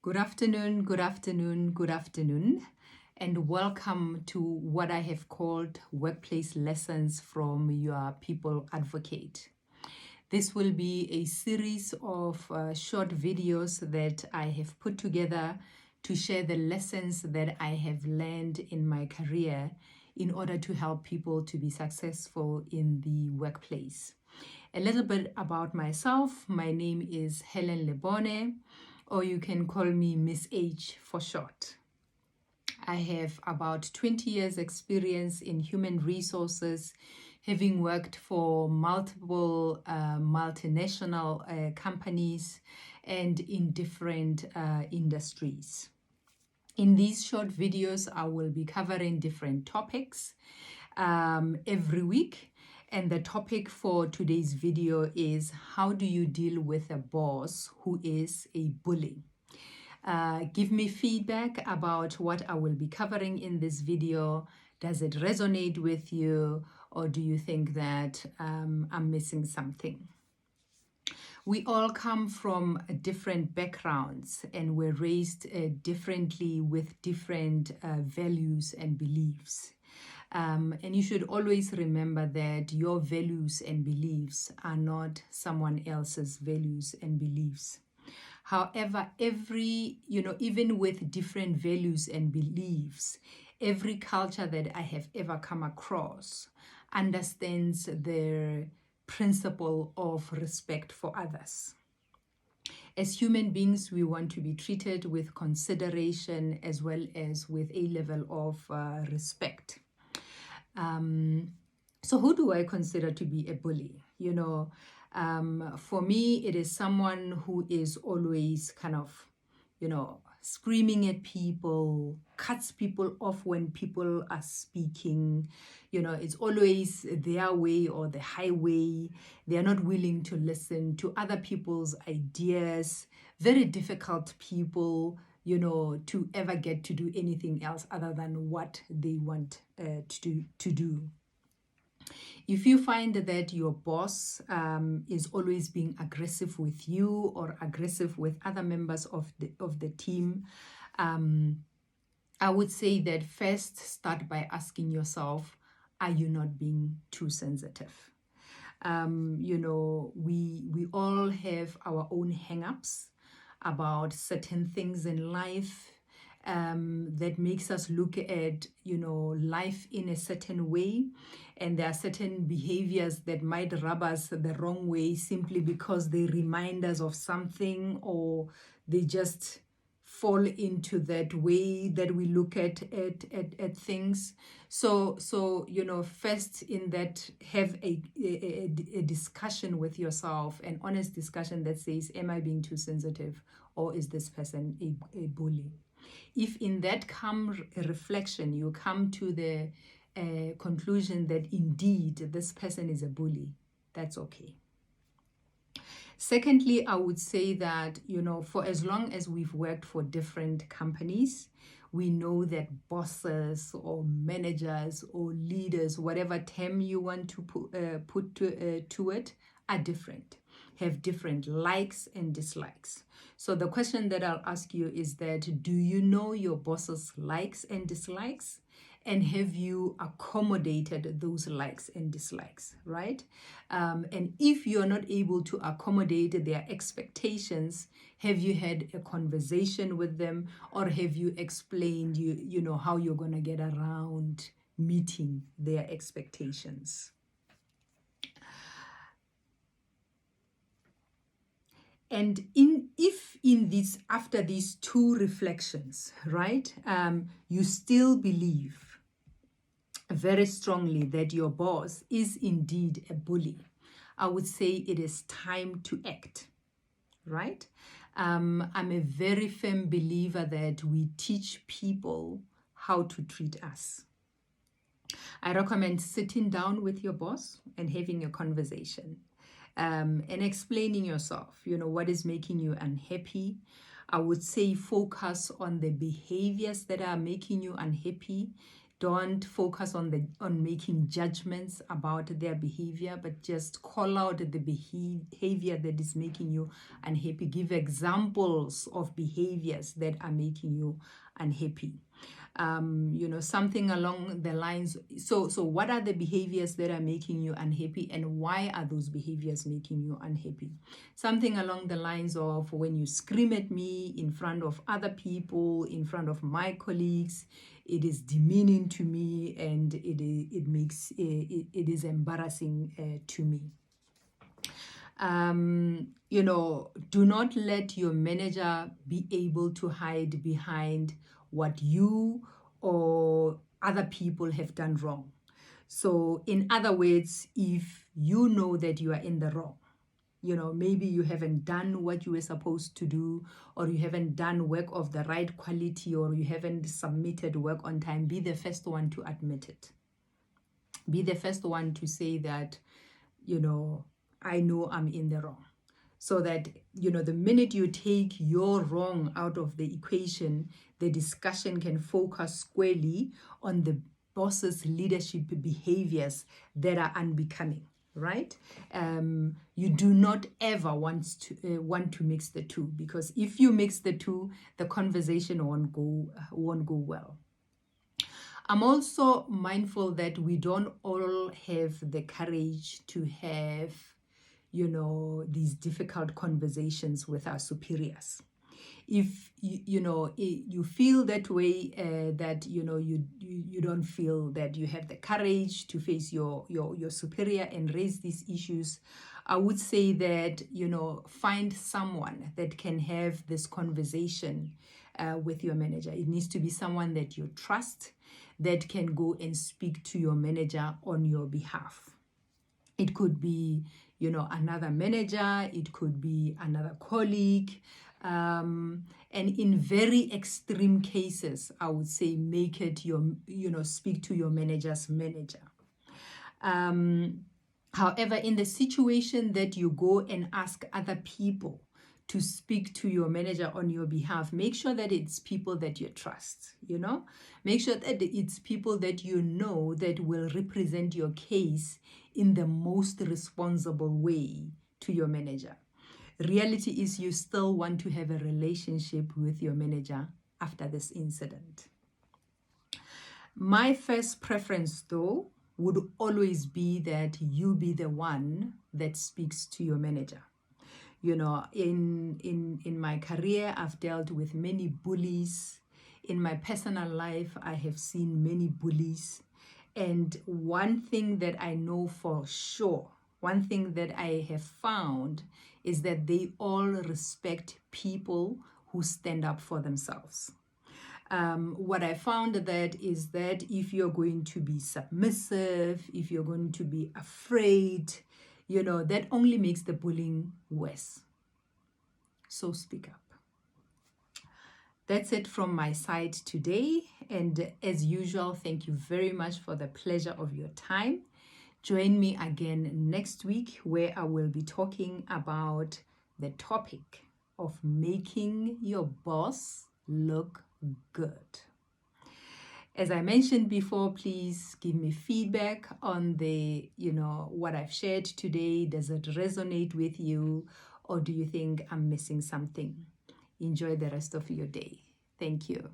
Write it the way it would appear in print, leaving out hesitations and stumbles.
Good afternoon, good afternoon, good afternoon, and welcome to what I have called Workplace Lessons from Your People Advocate. This will be a series of short videos that I have put together to share the lessons that I have learned in my career in order to help people to be successful in the workplace. A little bit about myself. My name is Helen Lebone, or you can call me Miss H for short. I have about 20 years experience in human resources, having worked for multiple multinational companies and in different industries. In these short videos, I will be covering different topics every week. And the topic for today's video is how do you deal with a boss who is a bully? Give me feedback about what I will be covering in this video. Does it resonate with you, or do you think that I'm missing something? We all come from different backgrounds and were raised differently with different values and beliefs. And you should always remember that your values and beliefs are not someone else's values and beliefs. However, even with different values and beliefs, every culture that I have ever come across understands the principle of respect for others. As human beings, we want to be treated with consideration as well as with a level of respect. So who do I consider to be a bully? For me, it is someone who is always kind of, screaming at people, cuts people off when people are speaking. It's always their way or the highway. They are not willing to listen to other people's ideas. Very difficult people, to ever get to do anything else other than what they want to do. If you find that your boss is always being aggressive with you or aggressive with other members of the team, I would say that first start by asking yourself, are you not being too sensitive? We all have our own hang-ups about certain things in life that makes us look at, life in a certain way. And there are certain behaviors that might rub us the wrong way simply because they remind us of something, or they just fall into that way that we look at things. So first in that, have a discussion with yourself, an honest discussion that says, am I being too sensitive, or is this person a bully? If in that reflection you come to the conclusion that indeed this person is a bully, that's okay. Secondly, I would say that, for as long as we've worked for different companies, we know that bosses or managers or leaders, whatever term you want to put to it, are different, have different likes and dislikes. So the question that I'll ask you is that, do you know your boss's likes and dislikes? And have you accommodated those likes and dislikes, right? And if you're not able to accommodate their expectations, have you had a conversation with them, or have you explained how you're going to get around meeting their expectations? And after these two reflections, right, you still believe very strongly that your boss is indeed a bully, I would say it is time to act, right? I'm a very firm believer that we teach people how to treat us. I recommend sitting down with your boss and having a conversation and explaining yourself, what is making you unhappy. I would say focus on the behaviors that are making you unhappy. Don't focus on making judgments about their behavior, but just call out the behavior that is making you unhappy. Give examples of behaviors that are making you unhappy. Something along the lines. So what are the behaviors that are making you unhappy, and why are those behaviors making you unhappy? Something along the lines of, when you scream at me in front of other people, in front of my colleagues, it is demeaning to me, and it is embarrassing to me. Do not let your manager be able to hide behind what you or other people have done wrong. So in other words, if you know that you are in the wrong, maybe you haven't done what you were supposed to do, or you haven't done work of the right quality, or you haven't submitted work on time, be the first one to admit it. Be the first one to say that, I know I'm in the wrong. So that, the minute you take your wrong out of the equation, the discussion can focus squarely on the boss's leadership behaviors that are unbecoming, right? You do not ever want to mix the two, because if you mix the two, the conversation won't go well. I'm also mindful that we don't all have the courage to have these difficult conversations with our superiors. If you feel that way, that you don't feel that you have the courage to face your superior and raise these issues, I would say that find someone that can have this conversation with your manager. It needs to be someone that you trust, that can go and speak to your manager on your behalf. It could be another manager, it could be another colleague, and in very extreme cases, I would say make it speak to your manager's manager. However, in the situation that you go and ask other people to speak to your manager on your behalf, make sure that it's people that you trust, make sure that it's people that that will represent your case in the most responsible way to your manager. Reality is, you still want to have a relationship with your manager after this incident. My first preference, though, would always be that you be the one that speaks to your manager. In my career, I've dealt with many bullies. In my personal life, I have seen many bullies. And one thing that I know for sure, one thing that I have found, is that they all respect people who stand up for themselves. What I found is that if you're going to be submissive, if you're going to be afraid, that only makes the bullying worse. So speak up. That's it from my side today. And as usual, thank you very much for the pleasure of your time. Join me again next week, where I will be talking about the topic of making your boss look good. As I mentioned before, please give me feedback on what I've shared today. Does it resonate with you, or do you think I'm missing something? Enjoy the rest of your day. Thank you.